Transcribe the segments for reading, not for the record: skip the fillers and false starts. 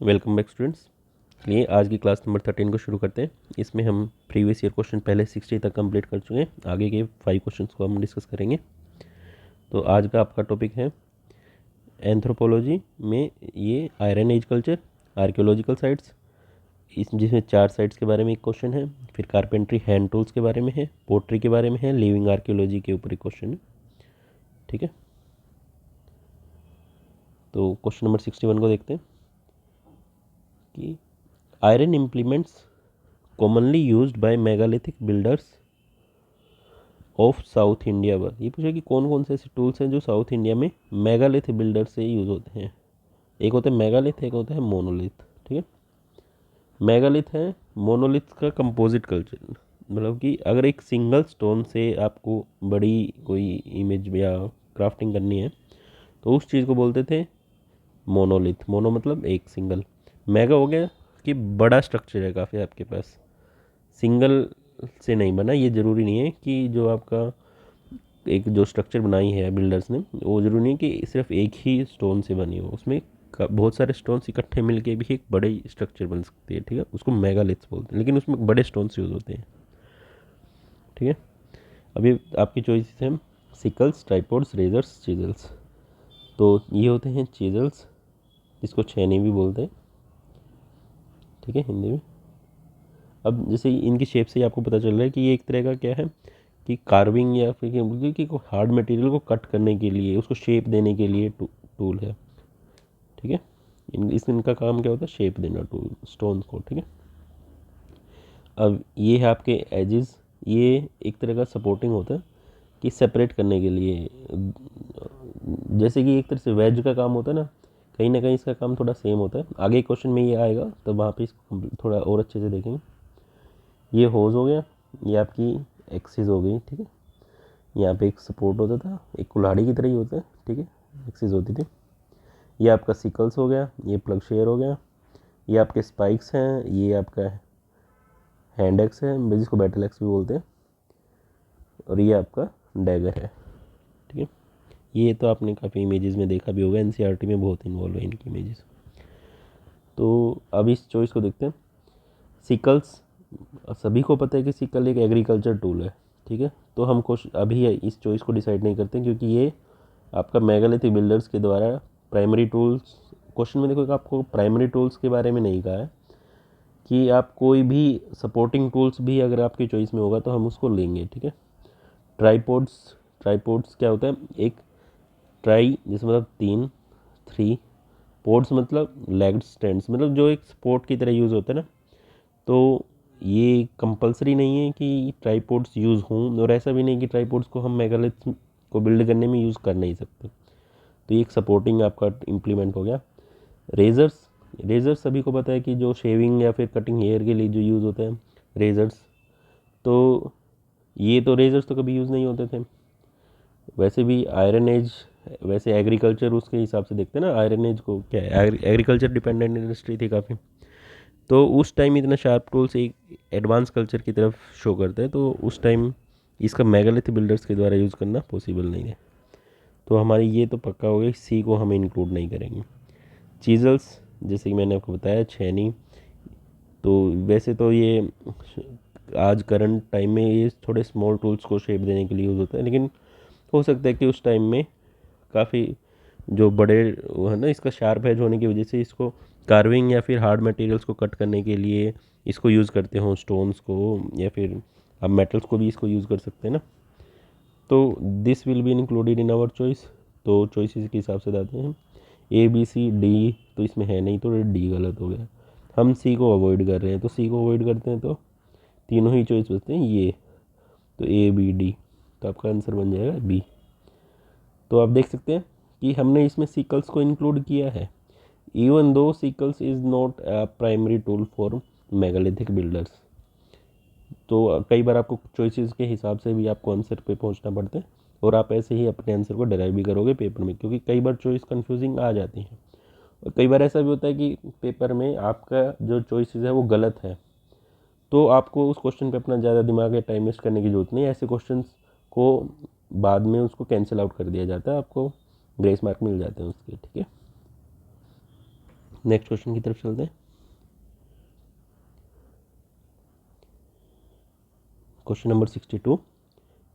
Welcome back students. चलिए आज की क्लास नंबर 13 को शुरू करते हैं। इसमें हम प्रीवियस ईयर क्वेश्चन पहले 60 तक कंप्लीट कर चुके हैं। आगे के 5 क्वेश्चंस को हम डिस्कस करेंगे। तो आज का आपका टॉपिक है एंथ्रोपोलॉजी में ये iron age culture, archaeological sites, इस जिसमें 4 साइट्स के बारे में एक क्वेश्चन है, फिर कारपेंट्री हैंड टूल्स के बारे में है, पोट्री के बारे में है, लिविंग आर्कियोलॉजी के ऊपर एक क्वेश्चन है। ठीक है, तो क्वेश्चन नंबर 61 को देखते हैं कि iron implements commonly used by megalithic builders of south India पर। ये पूछा कि कौन कौन से ऐसे टूल्स हैं जो साउथ इंडिया में मेगालिथ बिल्डर से यूज़ होते हैं। एक होता है मेगालिथ, एक होता है मोनोलिथ। ठीक है, मेगालिथ है मोनोलिथ का कंपोजिट कल्चर, मतलब कि अगर एक सिंगल स्टोन से आपको बड़ी कोई इमेज या क्राफ्टिंग करनी है तो उस चीज़ को बोलते थे मोनोलिथ। मोनो मतलब एक, सिंगल। मेगा हो गया कि बड़ा स्ट्रक्चर है काफ़ी आपके पास, सिंगल से नहीं बना। ये ज़रूरी नहीं है कि जो आपका एक जो स्ट्रक्चर बनाई है बिल्डर्स ने वो ज़रूरी नहीं कि सिर्फ एक ही स्टोन से बनी हो, उसमें बहुत सारे स्टोन्स इकट्ठे मिलके भी एक बड़े स्ट्रक्चर बन सकती है। ठीक है, उसको मेगालिथ्स बोलते हैं, लेकिन उसमें बड़े स्टोन्स यूज़ होते हैं। ठीक है, अभी आपकी चॉइस है सिकल्स, ट्राइपॉड्स, रेजर्स, चीजल्स। तो ये होते हैं चीजल्स, जिसको छेनी भी बोलते हैं। ठीक है, हिंदी में। अब जैसे इनकी शेप से ही आपको पता चल रहा है कि ये एक तरह का क्या है कि कार्विंग या फिर कि हार्ड मटेरियल को कट करने के लिए, उसको शेप देने के लिए टूल है। ठीक है, इनका काम क्या होता है, शेप देना टूल स्टोन्स को। ठीक है, अब ये है आपके एजेस, ये एक तरह का सपोर्टिंग होता है कि सेपरेट करने के लिए, जैसे कि एक तरह से वेज का काम होता है ना कहीं इसका काम थोड़ा सेम होता है। आगे क्वेश्चन में ये आएगा तो वहाँ पे इसको थोड़ा और अच्छे से देखेंगे। ये होज हो गया, ये आपकी एक्सिस हो गई। ठीक है, यहाँ पे एक सपोर्ट होता था, एक कुल्हाड़ी की तरह ही होता है। ठीक है, एक्सिस होती थी। ये आपका सिकल्स हो गया, ये प्लग शेयर हो गया, ये आपके स्पाइक्स हैं, ये आपका हैंड एक्स है जिसको बैटल एक्स भी बोलते हैं, और ये आपका डैगर है। ठीक है, ये तो आपने काफ़ी इमेजेस में देखा भी होगा, एनसीईआरटी में बहुत इन्वॉल्व है इनकी इमेजेस। तो अब इस चॉइस को देखते हैं। सिकल्स, सभी को पता है कि सिकल एक एग्रीकल्चर टूल है। ठीक है, तो हम अभी इस चॉइस को डिसाइड नहीं करते क्योंकि ये आपका मेगालिथिक बिल्डर्स के द्वारा प्राइमरी टूल्स, क्वेश्चन में देखो आपको प्राइमरी टूल्स के बारे में नहीं कहा है कि आप कोई भी सपोर्टिंग टूल्स भी अगर आपकी चॉइस में होगा तो हम उसको लेंगे। ठीक है, ट्राईपोड्स, ट्राईपोड्स क्या होता है, एक ट्राई जिसमें मतलब 3, 3 पोड्स मतलब लेग्ड स्टैंड्स, मतलब जो एक सपोर्ट की तरह यूज़ होता है ना। तो ये कंपलसरी नहीं है कि ट्राईपोड्स यूज़ हों, और ऐसा भी नहीं कि ट्राईपोड्स को हम मेगालिथ को बिल्ड करने में यूज़ कर नहीं सकते। तो ये एक सपोर्टिंग आपका इम्प्लीमेंट हो गया। रेजर्स, रेजर्स सभी को पता है कि जो शेविंग या फिर कटिंग हेयर के लिए जो यूज़ होते हैं रेजर्स। तो ये तो रेजर्स तो कभी यूज़ नहीं होते थे। वैसे भी आयरन एज, वैसे एग्रीकल्चर उसके हिसाब से देखते हैं ना, आयरन एज को क्या है, एग्रीकल्चर डिपेंडेंट इंडस्ट्री थी काफ़ी। तो उस टाइम इतना शार्प टूल्स एक एडवांस कल्चर की तरफ शो करते हैं, तो उस टाइम इसका मेगालिथ बिल्डर्स के द्वारा यूज़ करना पॉसिबल नहीं है। तो हमारी ये तो पक्का हो गया, सी को हम इंक्लूड नहीं करेंगे। चीजल्स, जैसे कि मैंने आपको बताया छेनी, तो वैसे तो ये आज करंट टाइम में ये थोड़े स्मॉल टूल्स को शेप देने के लिए यूज़ होता है, लेकिन हो सकता है कि उस टाइम में काफ़ी जो बड़े वो है ना, इसका शार्प एज होने की वजह से इसको कार्विंग या फिर हार्ड मटेरियल्स को कट करने के लिए इसको यूज़ करते हो, स्टोन्स को या फिर आप मेटल्स को भी इसको यूज़ कर सकते हैं ना। तो this will be included in our choice. तो चॉइसेस के हिसाब से जाते हैं, ए बी सी डी तो इसमें है नहीं, तो डी गलत हो गया। हम सी को अवॉइड कर रहे हैं, तो सी को अवॉइड करते हैं तो तीनों ही चॉइस बचते हैं ये, तो ए बी डी, तो आपका आंसर बन जाएगा बी। तो आप देख सकते हैं कि हमने इसमें सिकल्स को इंक्लूड किया है, even though sicles is not a primary tool for megalithic builders. तो कई बार आपको चॉइसेस के हिसाब से भी आपको आंसर पे पहुंचना पड़ता है, और आप ऐसे ही अपने आंसर को डिराइव भी करोगे पेपर में, क्योंकि कई बार चॉइस कंफ्यूजिंग आ जाती है। और कई बार ऐसा भी होता है कि पेपर में आपका जो चॉइसेस है वो गलत है, तो आपको उस क्वेश्चन पे अपना ज़्यादा दिमाग या टाइम वेस्ट करने की ज़रूरत नहीं है। ऐसे क्वेश्चन को बाद में उसको कैंसिल आउट कर दिया जाता है, आपको ग्रेस मार्क मिल जाते हैं उसके। ठीक है, नेक्स्ट क्वेश्चन की तरफ चलते हैं। Question number 62,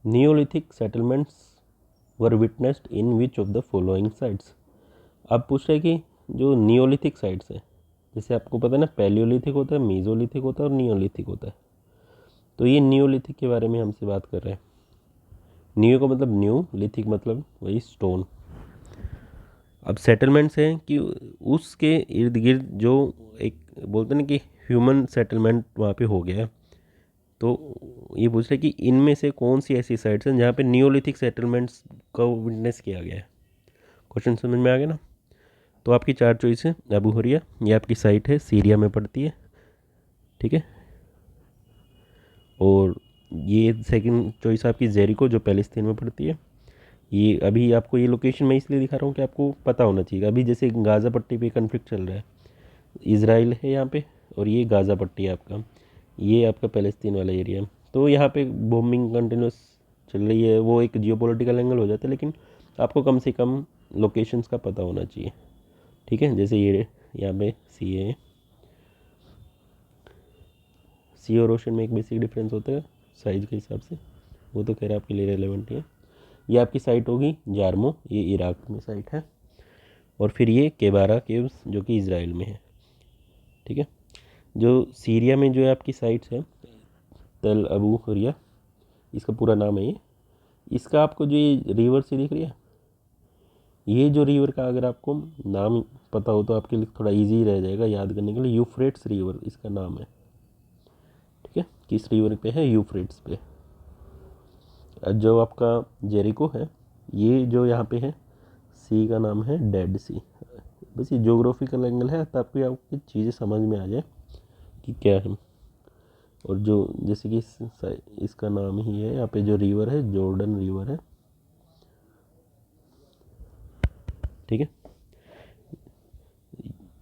Neolithic settlements were witnessed in which of the following sites. अब पूछ रहे कि जो नियोलिथिक साइट्स है, जैसे आपको पता है ना, पैलियोलिथिक होता है, मीजोलिथिक होता है और नियोलिथिक होता है। तो ये नियोलिथिक के बारे में हमसे बात कर रहे हैं। नियो का मतलब न्यू, लिथिक मतलब वही स्टोन। अब सेटलमेंट्स हैं कि उसके इर्द गिर्द जो एक बोलते हैं ना कि ह्यूमन सेटलमेंट वहाँ पे हो गया है। तो ये पूछ रहे कि इनमें से कौन सी ऐसी साइट्स हैं जहाँ पे नियोलिथिक सेटलमेंट्स का विटनेस किया गया है। क्वेश्चन समझ में आ गया ना। तो आपकी चार चॉइस है। अबू हुरिया, ये आपकी साइट है, सीरिया में पड़ती है, ठीक है। और ये सेकंड चॉइस आपकी जेरिको, जो पैलेस्तीन में पड़ती है। ये अभी आपको ये लोकेशन मैं इसलिए दिखा रहा हूँ कि आपको पता होना चाहिए। अभी जैसे गाज़ा पट्टी पे कन्फ्लिक्ट चल रहा है, इसराइल है यहाँ पे और ये गाज़ा पट्टी है आपका, ये आपका पैलेस्तीन वाला एरिया है। तो यहाँ पे बॉम्बिंग कंटिन्यूस चल रही है, वो एक जियोपॉलिटिकल एंगल हो जाता है, लेकिन आपको कम से कम लोकेशंस का पता होना चाहिए, ठीक है। जैसे ये यहाँ पे सी और ओशन में एक बेसिक डिफरेंस होता है साइज़ के हिसाब से, वो तो खैर आपके लिए रेलेवेंट है। ये आपकी साइट होगी जारमो, ये इराक में साइट है। और फिर ये केबारा केव्स जो कि इज़राइल में है, ठीक है। जो सीरिया में जो है आपकी साइट्स है, तल अबू हुरिया, इसका पूरा नाम है ये। इसका आपको जो ये रिवर से दिख रही है, ये जो रिवर का अगर आपको नाम पता हो तो आपके लिए थोड़ा इजी रह जाएगा याद करने के लिए। यूफ्रेट्स रिवर इसका नाम है, ठीक है। किस रिवर पे है? यूफ्रेट्स पे। जो आपका जेरिको है, ये जो यहाँ पे है, सी का नाम है डेड सी। बस ये जोग्राफिकल एंगल है ताकि आपकी चीज़ें समझ में आ जाए कि क्या है। और जो जैसे कि इसका नाम ही है, यहाँ पे जो रिवर है जॉर्डन रिवर है, ठीक है।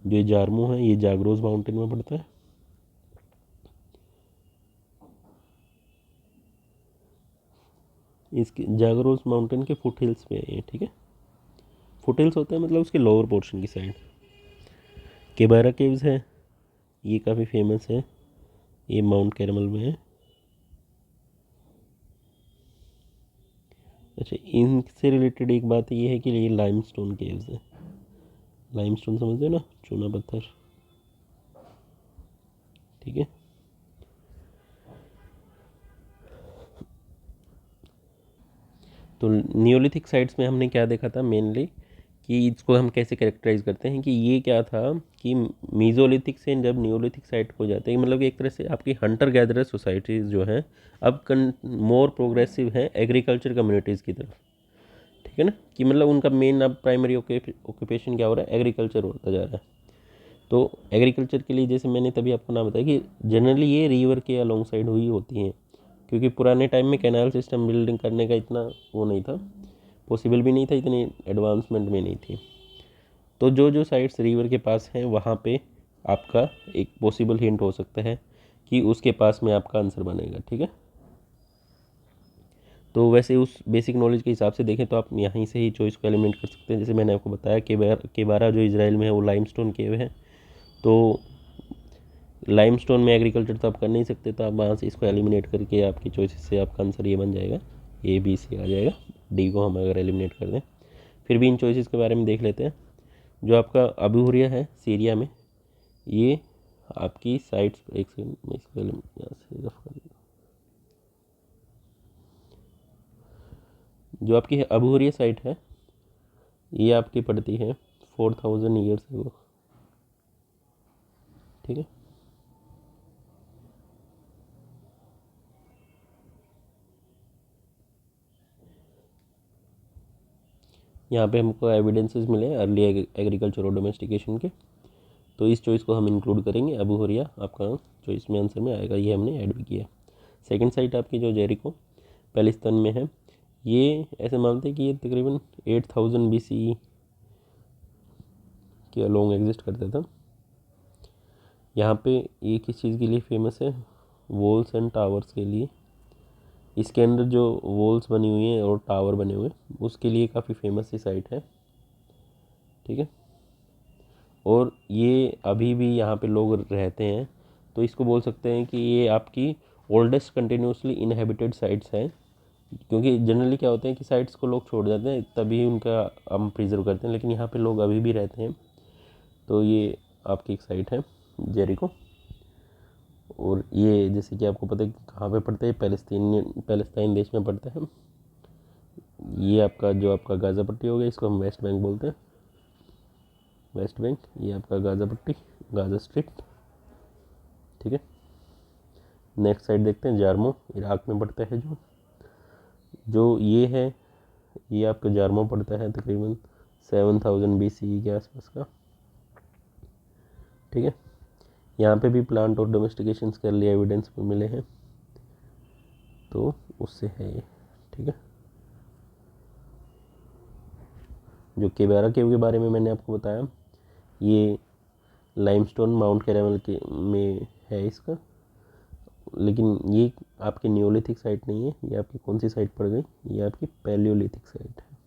जो जारमो है ये जागरोस माउंटेन में पड़ता है। इसके जागरोस माउंटेन के फुट हिल्स पे है ये, ठीक है। फुट हिल्स होते हैं मतलब उसके लोअर पोर्शन की साइड। केबारा केव्स है, ये काफ़ी फेमस है, ये माउंट कैरमल में है। अच्छा, इनसे रिलेटेड एक बात ये है कि ये लाइमस्टोन केव्स है। लाइमस्टोन समझते हो ना, चूना पत्थर, ठीक है। तो नियोलिथिक साइट्स में हमने क्या देखा था मेनली, कि इसको हम कैसे कैरेक्टराइज करते हैं कि ये क्या था कि मीजोलिथिक से जब नियोलिथिक साइट हो जाते हैं, मतलब एक तरह से आपकी हंटर गैदरर सोसाइटीज़ जो हैं अब मोर प्रोग्रेसिव हैं एग्रीकल्चर कम्युनिटीज़ की तरफ, ठीक है ना। कि मतलब उनका मेन अब प्राइमरी ऑक्यूपेशन क्या हो रहा है? एग्रीकल्चर होता जा रहा है। तो एग्रीकल्चर के लिए जैसे मैंने तभी आपको नाम बताया कि जनरली ये रिवर के अलॉन्ग साइड हुई होती हैं, क्योंकि पुराने टाइम में कैनाल सिस्टम बिल्डिंग करने का इतना वो नहीं था, पॉसिबल भी नहीं था, इतनी एडवांसमेंट में नहीं थी। तो जो जो साइट्स रिवर के पास हैं वहाँ पे आपका एक पॉसिबल हिंट हो सकता है कि उसके पास में आपका आंसर बनेगा, ठीक है। तो वैसे उस बेसिक नॉलेज के हिसाब से देखें तो आप यहीं से ही चॉइस को एलिमिनेट कर सकते हैं। जैसे मैंने आपको बताया केबारा जो इजराइल में है वो लाइमस्टोन केव है, तो लाइमस्टोन में एग्रीकल्चर तो आप कर नहीं सकते, तो आप वहाँ से इसको एलिमिनेट करके आपकी चॉइसेस से आपका आंसर ये बन जाएगा, ए बी सी आ जाएगा। डी को हम अगर एलिमिनेट कर दें, फिर भी इन चॉइसेस के बारे में देख लेते हैं। जो आपका अबू हुरिया है सीरिया में, ये आपकी साइट्स, एक सेकंड मैं इसको यहाँ से रफ कर दूँ। जो आपकी अबू हुरिया साइट है ये आपकी पड़ती है 4000 ईयर्स अगो, ठीक है। यहाँ पे हमको एविडेंसेस मिले अर्ली एग्रीकल्चर और डोमेस्टिकेशन के, तो इस चॉइस को हम इंक्लूड करेंगे। अबू हुरिया आपका चॉइस में आंसर में आएगा, ये हमने ऐड भी किया। सेकंड साइट आपकी जो जेरिको पैलेस्तीन में है, ये ऐसे मानते हैं कि ये तकरीबन 8000 BCE के अलोंग एग्जिस्ट करता था। यहाँ पे ये किस चीज़ के लिए फेमस है? वॉल्स एंड टावर्स के लिए। इसके अंदर जो वॉल्स बनी हुई हैं और टावर बने हुए हैं उसके लिए काफ़ी फेमस सी साइट है, ठीक है। और ये अभी भी यहाँ पे लोग रहते हैं, तो इसको बोल सकते हैं कि ये आपकी ओल्डेस्ट कंटिन्यूसली इनहेबिटेड साइट्स हैं। क्योंकि जनरली क्या होता है कि साइट्स को लोग छोड़ जाते हैं तभी उनका हम प्रिजर्व करते हैं, लेकिन यहाँ पे लोग अभी भी रहते हैं। तो ये आपकी एक साइट है जेरिको, और ये जैसे कि आपको पता है कि कहाँ पे पड़ता है, पैलेस्टाइन देश में पड़ता है। ये आपका जो आपका गाज़ा पट्टी हो गया, इसको हम वेस्ट बैंक बोलते हैं, वेस्ट बैंक। ये आपका गाज़ा पट्टी, गाज़ा स्ट्रिप, ठीक है। नेक्स्ट साइड देखते हैं, जार्मो, इराक में पड़ता है। जो ये है, ये आपका जार्मो पड़ता है तकरीबन 7000 BCE के आसपास का, ठीक है। यहाँ पे भी प्लांट और डोमेस्टिकेशंस कर लिए एविडेंस मिले हैं, तो उससे है ये, ठीक है। जो केबारा केव के बारे में मैंने आपको बताया, ये लाइमस्टोन माउंट कैरामल के में है इसका, लेकिन ये आपकी नियोलिथिक साइट नहीं है। ये आपकी कौन सी साइट पड़ गई, ये आपकी पैलियोलिथिक साइट है,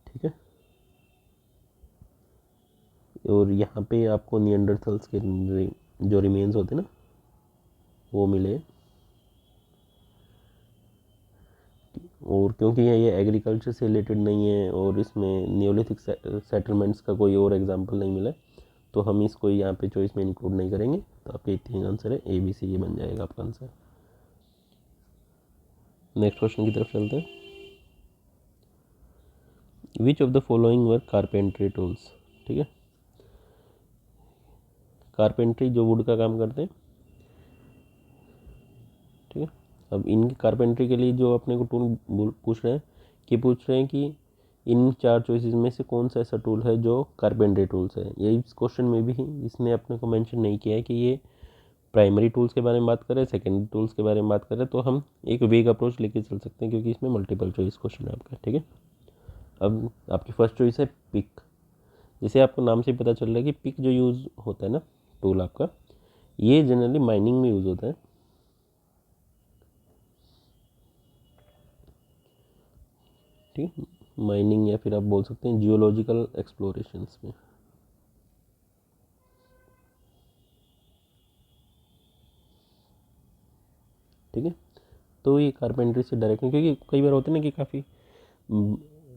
ठीक है। और यहाँ पे आपको नियंडरथल्स के जो रिमेन्स होते हैं ना, वो मिले। और क्योंकि ये एग्रीकल्चर से रिलेटेड नहीं है और इसमें नियोलिथिक सेटलमेंट्स का कोई और एग्जांपल नहीं मिला, तो हम इसको यहाँ पे चॉइस में इंक्लूड नहीं करेंगे। तो आपके 3 आंसर है, ABC ये बन जाएगा आपका आंसर। नेक्स्ट क्वेश्चन की तरफ चलते हैं। Which of the following were carpentry tools, ठीक है। कारपेंट्री जो वुड का काम करते हैं, ठीक है। अब इनकी कारपेंट्री के लिए जो अपने को टूल पूछ रहे हैं कि इन 4 चॉइसेस में से कौन सा ऐसा टूल है जो कारपेंट्री टूल्स है। ये इस क्वेश्चन में भी इसने अपने को मेंशन नहीं किया है कि ये प्राइमरी टूल्स के बारे में बात करें, सेकेंडरी टूल्स के बारे में बात करें। तो हम एक वेग अप्रोच लेके चल सकते हैं, क्योंकि इसमें मल्टीपल चॉइस क्वेश्चन है आपका, ठीक है। अब आपकी फर्स्ट चॉइस है पिक। जैसे आपको नाम से पता चल रहा है कि पिक जो यूज़ होता है ना टूल आपका, ये जनरली माइनिंग में यूज़ होता है, ठीक है। माइनिंग या फिर आप बोल सकते हैं जियोलॉजिकल एक्सप्लोरेशंस में, ठीक है। तो ये कारपेंट्री से डायरेक्ट, क्योंकि कई बार होते हैं ना कि काफ़ी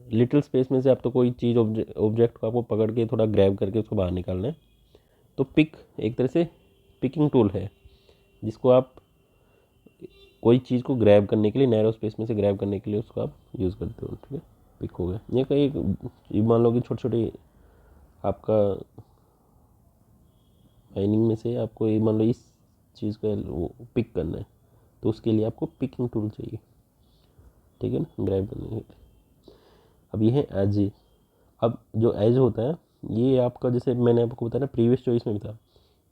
लिटिल स्पेस में से आप तो कोई चीज़ ऑब्जेक्ट को आपको पकड़ के थोड़ा ग्रैब करके उसको बाहर निकालना है, तो पिक एक तरह से पिकिंग टूल है, जिसको आप कोई चीज़ को ग्रैब करने के लिए, नैरो स्पेस में से ग्रैब करने के लिए उसको आप यूज़ करते हो, ठीक है। पिक हो गया। ये कई मान लो कि छोटे छोटे आपका माइनिंग में से आपको ये मान लो इस चीज़ का वो पिक करना है, तो उसके लिए आपको पिकिंग टूल चाहिए, ठीक है ना, ग्रैब करने के लिए। अब ये है एज। अब जो एज होता है, ये आपका जैसे मैंने आपको बताया ना प्रीवियस चॉइस में भी था,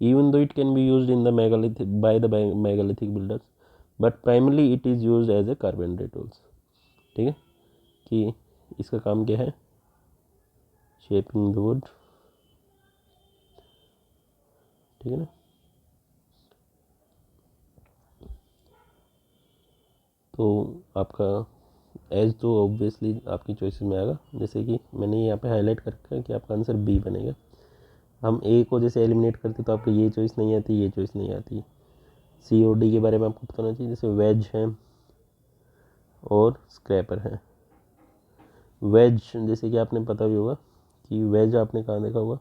even though it can be used in the megalithic by the megalithic builders, but primarily it is used as a carpentry tools, ठीक है। कि इसका काम क्या है, शेपिंग द वुड, ठीक है ना। तो आपका एज तो ऑब्वियसली आपकी चॉइसेस में आएगा, जैसे कि मैंने यहाँ पे हाईलाइट कर रखा है कि आपका आंसर बी बनेगा। हम ए को जैसे एलिमिनेट करते तो आपको ये चॉइस नहीं आती, ये चॉइस नहीं आती। सी और डी के बारे में आपको पता होना चाहिए, जैसे वेज है और स्क्रैपर है। वेज जैसे कि आपने पता भी होगा कि वेज आपने कहाँ देखा होगा,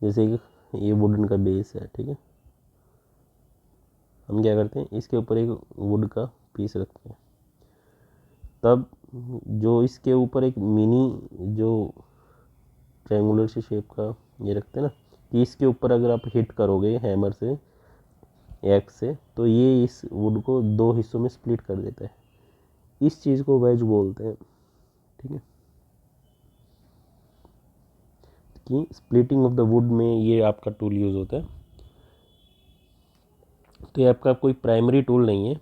जैसे कि ये वुडन का बेस है, ठीक है। हम क्या करते हैं, इसके ऊपर एक वुड का पीस रखते हैं, तब जो इसके ऊपर एक मिनी जो ट्रायंगुलर से शेप का ये रखते हैं ना, कि इसके ऊपर अगर आप हिट करोगे हैमर से, एक्स से, तो ये इस वुड को 2 हिस्सों में स्प्लिट कर देता है। इस चीज़ को वेज बोलते हैं, ठीक है। कि स्प्लिटिंग ऑफ द वुड में ये आपका टूल यूज़ होता है। तो ये आपका कोई प्राइमरी टूल नहीं है।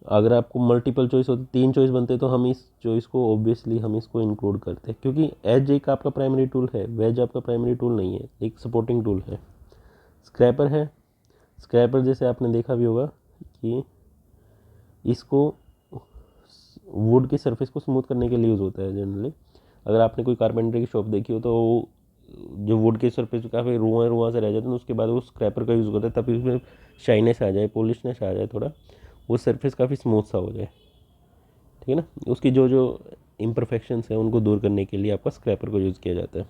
अगर आपको मल्टीपल चॉइस होती, 3 चॉइस बनते, तो हम इस चॉइस को ऑब्वियसली हम इसको इंक्लूड करते हैं, क्योंकि एज एक आपका प्राइमरी टूल है, वेज आपका प्राइमरी टूल नहीं है, एक सपोर्टिंग टूल है। स्क्रैपर है, स्क्रैपर जैसे आपने देखा भी होगा कि इसको वुड की सरफेस को स्मूथ करने के लिए यूज़ होता है जनरली। अगर आपने कोई कारपेंटर की शॉप देखी हो तो जो वुड के सरफेस काफ़ी रुआ रुआ से रह जाते हैं, उसके बाद वो स्क्रैपर का यूज़ करते हैं ताकि उसमें शाइनेस आ जाए, पॉलिशनेस आ जाए, थोड़ा वो सरफेस काफ़ी स्मूथ सा हो जाए। ठीक है ना, उसकी जो जो इम्परफेक्शंस हैं उनको दूर करने के लिए आपका स्क्रैपर को यूज़ किया जाता है।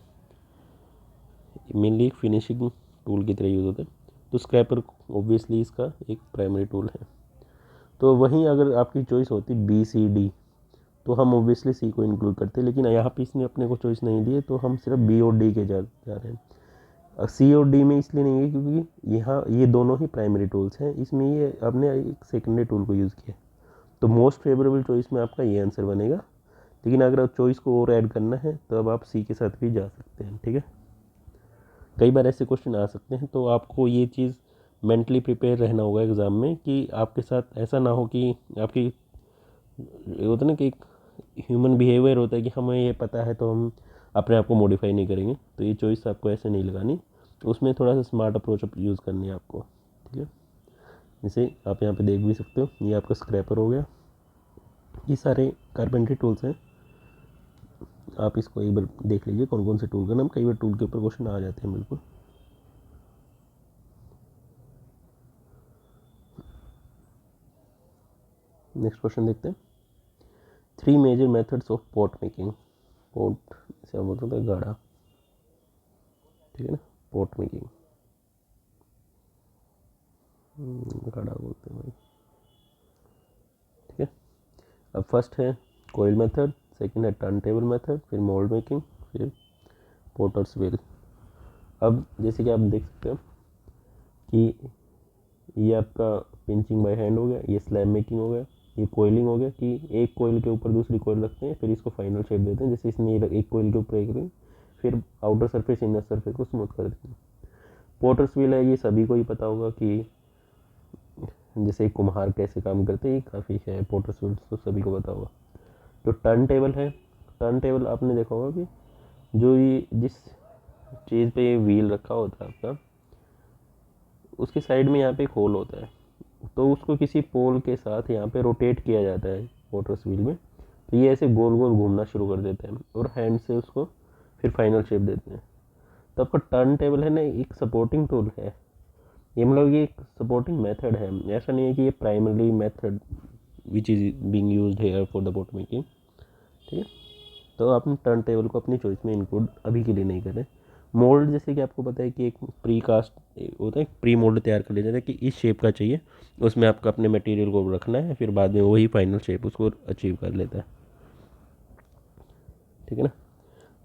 मेनली एक फिनिशिंग टूल की तरह यूज़ होता है। तो स्क्रैपर ऑब्वियसली इसका एक प्राइमरी टूल है। तो वहीं अगर आपकी चॉइस होती बी सी डी, तो हम ऑब्वियसली सी को इंक्लूड करते हैं, लेकिन यहाँ पे इसने अपने को चॉइस नहीं दी है, तो हम सिर्फ बी और डी के जा रहे हैं। सी और डी में इसलिए नहीं है क्योंकि यहाँ ये दोनों ही प्राइमरी टूल्स हैं, इसमें ये आपने एक सेकेंडरी टूल को यूज़ किया। तो मोस्ट फेवरेबल चॉइस में आपका ये आंसर बनेगा। लेकिन अगर आप चॉइस को और ऐड करना है तो अब आप सी के साथ भी जा सकते हैं। ठीक है, कई बार ऐसे क्वेश्चन आ सकते हैं, तो आपको ये चीज़ मेंटली प्रिपेयर रहना होगा एग्ज़ाम में कि आपके साथ ऐसा ना हो कि आपकी होता ना कि एक ह्यूमन बिहेवियर होता है कि हमें ये पता है तो हम अपने आप को मॉडिफाई नहीं करेंगे। तो ये चॉइस आपको ऐसे नहीं लगानी, तो उसमें थोड़ा सा स्मार्ट अप्रोच यूज़ करनी है आपको। ठीक है, जैसे आप यहाँ पे देख भी सकते हो, ये आपका स्क्रैपर हो गया। ये सारे कारपेंट्री टूल्स हैं, आप इसको एक बार देख लीजिए कौन कौन से टूल का नाम। कई बार टूल के ऊपर क्वेश्चन आ जाते हैं बिल्कुल। नेक्स्ट क्वेश्चन देखते हैं। 3 major methods of pot making. Pot से हम बोलते हैं गाढ़ा, ठीक है ना, पॉट मेकिंग गाढ़ा बोलते हैं भाई। ठीक है, अब फर्स्ट है कोयल मेथड, सेकंड है टर्न टेबल मेथड, फिर मोल्ड मेकिंग, फिर पोटर्स व्हील। अब जैसे कि आप देख सकते हो कि ये आपका पिंचिंग बाय हैंड हो गया, ये स्लैब मेकिंग हो गया, ये कोयलिंग हो गया कि एक कोयल के ऊपर दूसरी कोयल रखते हैं, फिर इसको फाइनल शेप देते हैं। जैसे इसने एक कोयल के ऊपर एक रही, फिर आउटर सरफेस इनर सरफेस को स्मूथ कर देते हैं। पोटर्स व्हील है, ये सभी को ही पता होगा कि जैसे कुम्हार कैसे काम करते हैं, ये काफ़ी है पोटर्स व्हील, तो सभी को पता होगा। जो टर्न टेबल है, टर्न टेबल आपने देखा होगा कि जो ये जिस चीज़ पे ये व्हील रखा होता है आपका, उसके साइड में यहाँ पे एक होल होता है, तो उसको किसी पोल के साथ यहाँ पे रोटेट किया जाता है पोटर्स व्हील में। तो ये ऐसे गोल गोल घूमना शुरू कर देते हैं और हैंड से उसको फिर फाइनल शेप देते हैं। तो आपका टर्न टेबल है ना, एक सपोर्टिंग टूल है, ये मतलब ये एक सपोर्टिंग मेथड है। ऐसा नहीं है कि ये primary method which is being used here for the pot making. ठीक है, तो आपने टर्न टेबल को अपनी चॉइस में इंक्लूड अभी के लिए नहीं करें। मोल्ड, जैसे कि आपको पता है कि एक प्री कास्ट होता है, प्री मोल्ड तैयार कर लिया जाता है कि इस शेप का चाहिए, उसमें आपको अपने मटेरियल को रखना है, फिर बाद में वही फाइनल शेप उसको अचीव कर लेता है। ठीक है ना,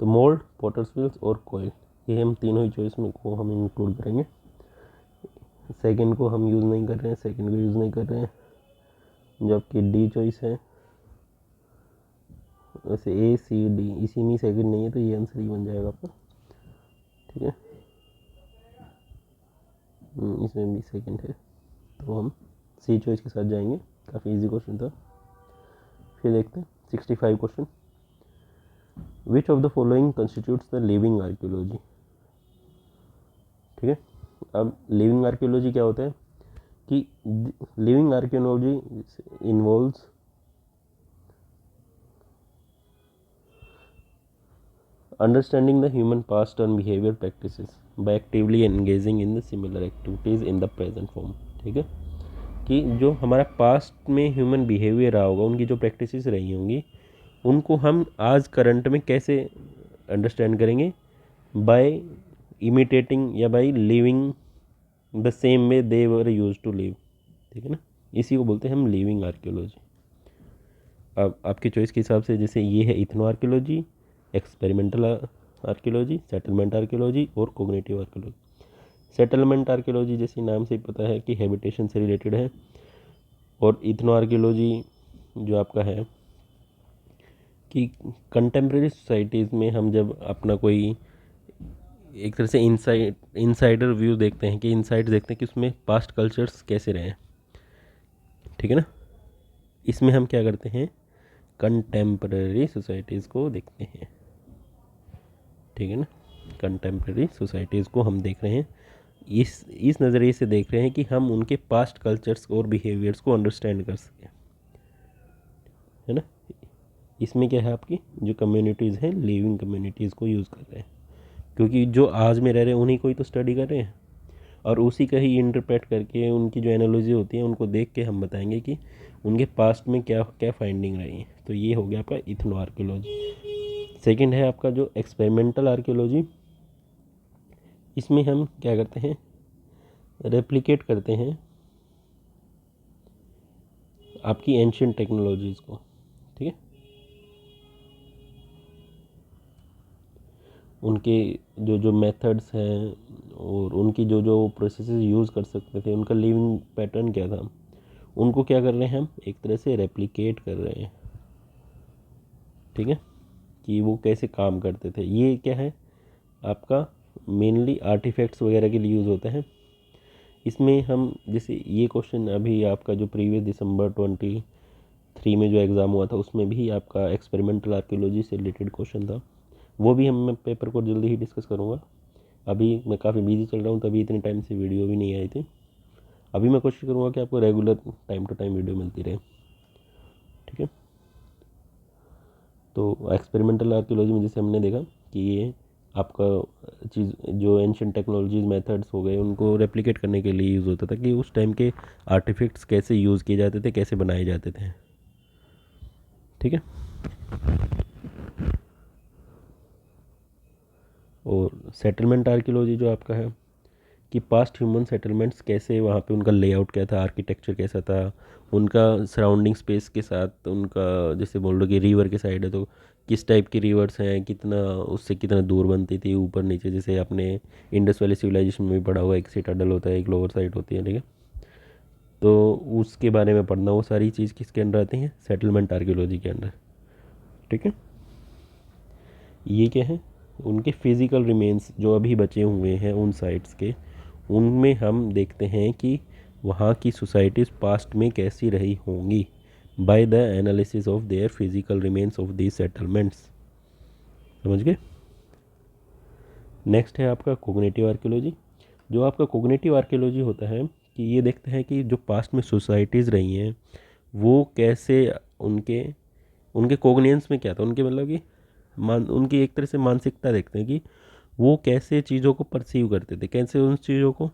तो मोल्ड, पोटर्स व्हील्स और कोयल, ये हम तीनों ही चॉइस में को हम इंक्लूड करेंगे। सेकंड को हम यूज़ नहीं कर रहे हैं, सेकंड को यूज़ नहीं कर रहे हैं। जो आपकी डी चॉइस है, वैसे ए सी डी इसी में सेकंड नहीं है, तो ये आंसर ही बन जाएगा आपका। ठीक है, इसमें भी सेकंड है, तो हम सी चॉइस के साथ जाएंगे। काफ़ी इजी क्वेश्चन था। फिर देखते हैं 65 question. Which of the following constitutes the living archaeology. ठीक है, अब लिविंग आर्कियोलॉजी क्या होता है कि living archaeology involves understanding the human past and behavior practices by actively engaging in the similar activities in the present form। ठीक है, कि जो हमारा पास्ट में ह्यूमन बिहेवियर रहा होगा, उनकी जो प्रैक्टिसेस रही होंगी, उनको हम आज करंट में कैसे अंडरस्टैंड करेंगे, बाय इमिटेटिंग या by living the same way they were use to live. ठीक है ना, इसी को बोलते हैं हम लिविंग आर्कियोलॉजी। अब आपके चॉइस के हिसाब से, जैसे ये है ethno archaeology, experimental archaeology, settlement archaeology और कोग्निटिव आर्कियोलॉजी। सेटलमेंट आर्कियोलॉजी जैसे नाम से ही पता है कि हैबिटेशन से रिलेटेड है, और इथनो आर्कियोलॉजी जो आपका है कि कंटेम्प्रेरी सोसाइटीज़ में हम जब अपना कोई एक तरह से इनसाइडर व्यू देखते हैं, कि इनसाइड देखते हैं कि उसमें पास्ट कल्चर्स कैसे रहे हैं। ठीक है ना, इसमें हम क्या करते हैं, कंटेम्प्रेरी सोसाइटीज़ को देखते हैं। ठीक है ना, कंटेम्प्रेरी सोसाइटीज़ को हम देख रहे हैं, इस नज़रिए से देख रहे हैं कि हम उनके पास्ट कल्चर्स और बिहेवियर्स को अंडरस्टैंड कर सकें। है ना, इसमें क्या है, आपकी जो कम्युनिटीज़ हैं लिविंग कम्युनिटीज़ को यूज़ कर रहे हैं। क्योंकि जो आज में रह रहे हैं उन्हीं को ही तो स्टडी कर रहे हैं, और उसी का ही इंटरप्रेट करके उनकी जो एनालॉजी होती है उनको देख के हम बताएंगे कि उनके पास्ट में क्या क्या फाइंडिंग रही है। तो ये हो गया आपका इथनो आर्कियोलॉजी। सेकंड है आपका जो एक्सपेरिमेंटल आर्कियोलॉजी। इसमें हम क्या करते हैं, रेप्लिकेट करते हैं आपकी एंशियंट टेक्नोलॉजीज़ को, ठीक है, उनके जो जो मेथड्स हैं और उनकी जो जो प्रोसेस यूज़ कर सकते थे, उनका लिविंग पैटर्न क्या था, उनको क्या कर रहे हैं हम एक तरह से रेप्लिकेट कर रहे हैं, ठीक है, कि वो कैसे काम करते थे। ये क्या है आपका मेनली आर्टिफैक्ट्स वगैरह के लिए यूज़ होता है। इसमें हम जैसे ये क्वेश्चन अभी आपका जो प्रीवियस दिसंबर 23 में जो एग्ज़ाम हुआ था उसमें भी आपका एक्सपेरिमेंटल आर्कियोलॉजी से रिलेटेड क्वेश्चन था, वो भी मैं पेपर को जल्दी ही डिस्कस करूँगा। अभी मैं काफ़ी बिजी चल रहा हूँ, तभी इतने टाइम से वीडियो भी नहीं आई थी। अभी मैं कोशिश करूँगा कि आपको regular time to time video मिलती रहे, ठीक है। तो एक्सपेरिमेंटल आर्कियोलॉजी में जैसे हमने देखा कि ये आपका चीज़ जो एंशियंट टेक्नोलॉजीज मेथड्स हो गए उनको रेप्लिकेट करने के लिए यूज़ होता था कि उस टाइम के आर्टिफैक्ट्स कैसे यूज़ किए जाते थे, कैसे बनाए जाते थे, ठीक है। और सेटलमेंट आर्कियोलॉजी जो आपका है कि पास्ट ह्यूमन सेटलमेंट्स कैसे, वहाँ पे उनका लेआउट क्या था, आर्किटेक्चर कैसा था, उनका सराउंडिंग स्पेस के साथ उनका, जैसे बोल लो कि रिवर के साइड है तो किस टाइप की रिवर्स हैं, कितना उससे कितना दूर बनती थी ऊपर नीचे, जैसे आपने इंडस वैली सिविलाइजेशन में भी पढ़ा हुआ, एक सिटाडल होता है एक लोअर साइड होती है, ठीक है। तो उसके बारे में पढ़ना, वो सारी चीज़ किसके अंडर आती हैं, सेटलमेंट आर्कियोलॉजी के अंडर, ठीक है। ये क्या है, उनके फिज़िकल रिमेन्स जो अभी बचे हुए हैं उन साइट्स के, उनमें हम देखते हैं कि वहाँ की सोसाइटीज़ पास्ट में कैसी रही होंगी by the analysis of their physical remains of these settlements. समझ गए। नेक्स्ट है आपका कोग्निटिव आर्कियोलॉजी। जो आपका कोग्निटिव आर्कियोलॉजी होता है कि ये देखते हैं कि जो पास्ट में सोसाइटीज़ रही हैं वो कैसे, उनके उनके कोग्नियंस में क्या था, उनके मतलब कि उनकी एक तरह से मानसिकता देखते हैं कि वो कैसे चीज़ों को परसीव करते थे, कैसे उन चीज़ों को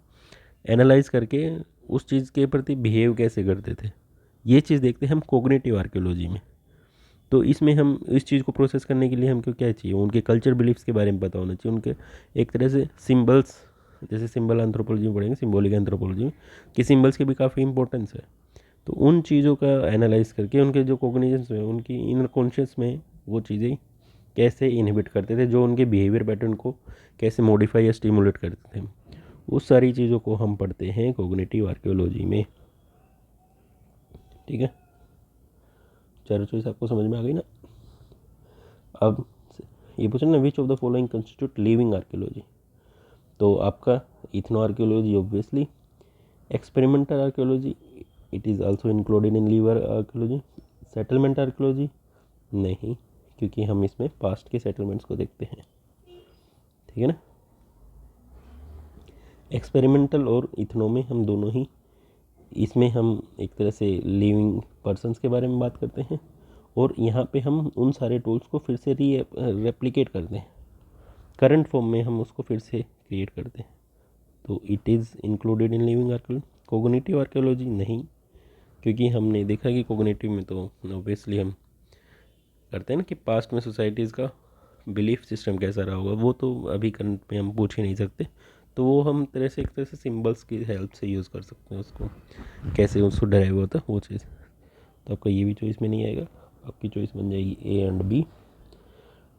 एनालाइज करके उस चीज़ के प्रति बिहेव कैसे करते थे। ये चीज़ देखते हैं हम कोग्निटिव आर्कियोलॉजी में। तो इसमें हम इस चीज़ को प्रोसेस करने के लिए हमको क्या चाहिए, उनके कल्चर बिलीफ्स के बारे में पता होना चाहिए, उनके एक तरह से सिंबल्स, जैसे सिंबल एंथ्रोपोलॉजी में पढ़ेंगे, सिंबॉलिक एंथ्रोपोलॉजी में कि सिंबल्स की भी काफ़ी इंपॉर्टेंस है। तो उन चीज़ों का एनालाइज करके उनके जो कोग्निशंस में, उनकी इनर कॉन्शियस में वो चीज़ें कैसे इनहिबिट करते थे, जो उनके बिहेवियर पैटर्न को कैसे मॉडिफाई या स्टिमुलेट करते थे, उस सारी चीज़ों को हम पढ़ते हैं कोग्निटिव आर्कियोलॉजी में, ठीक है। चारों चीज़ आपको समझ में आ गई ना। अब ये पूछना ना, which of the following constitute living archaeology. तो आपका ethno archaeology obviously, experimental archaeology it is also included in liver archaeology, settlement archaeology नहीं, क्योंकि हम इसमें पास्ट के सेटलमेंट्स को देखते हैं, ठीक है ना। एक्सपेरिमेंटल और इथनो में हम दोनों ही, इसमें हम एक तरह से लिविंग पर्सन्स के बारे में बात करते हैं और यहाँ पे हम उन सारे टूल्स को फिर से रेप्लिकेट करते हैं, करंट फॉर्म में हम उसको फिर से क्रिएट करते हैं। तो it is included in living archaeology. Cognitive archaeology नहीं, क्योंकि हमने देखा कि कोग्निटिव में तो ऑब्वियसली हम करते हैं ना कि पास्ट में सोसाइटीज़ का बिलीफ सिस्टम कैसा रहा होगा, वो तो अभी करंट में हम पूछ ही नहीं सकते। तो वो हम तरह से एक तरह से सिंबल्स की हेल्प से यूज़ कर सकते हैं उसको, कैसे उसको डराइव होता है वो चीज़। तो आपका ये भी चॉइस में नहीं आएगा, आपकी चॉइस बन जाएगी ए एंड बी।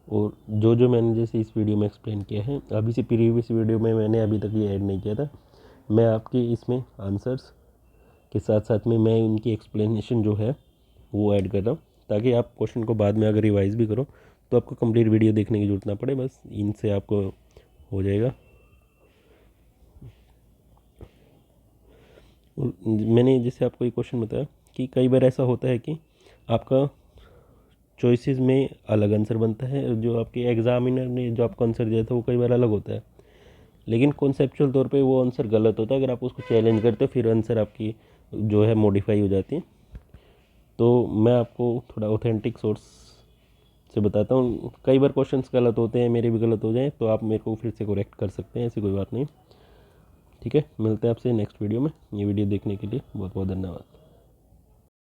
और जो जो मैंने जैसे इस वीडियो में एक्सप्लेन किया है, अभी से प्रीवियस वीडियो में मैंने अभी तक ये ऐड नहीं किया था, मैं आपके इसमें आंसर्स के साथ साथ में मैं उनकी एक्सप्लेनेशन जो है वो ऐड कर रहा हूँ, ताकि आप क्वेश्चन को बाद में अगर रिवाइज भी करो तो आपको कंप्लीट वीडियो देखने की जरूरत ना पड़े, बस इनसे आपको हो जाएगा। मैंने जैसे आपको एक क्वेश्चन बताया कि कई बार ऐसा होता है कि आपका चॉइसेस में अलग आंसर बनता है, जो आपके एग्जामिनर ने जो आपको आंसर दिया था वो कई बार अलग होता है, लेकिन कॉन्सेप्चुअल तौर पे वो आंसर गलत होता है। अगर आप उसको चैलेंज करते हो फिर आंसर आपकी जो है मॉडिफाई हो जाती है। तो मैं आपको थोड़ा ऑथेंटिक सोर्स से बताता हूँ। कई बार क्वेश्चंस गलत होते हैं, मेरे भी गलत हो जाएं तो आप मेरे को फिर से करेक्ट कर सकते हैं, ऐसी कोई बात नहीं। ठीक है, मिलते हैं आपसे नेक्स्ट वीडियो में। ये वीडियो देखने के लिए बहुत बहुत धन्यवाद।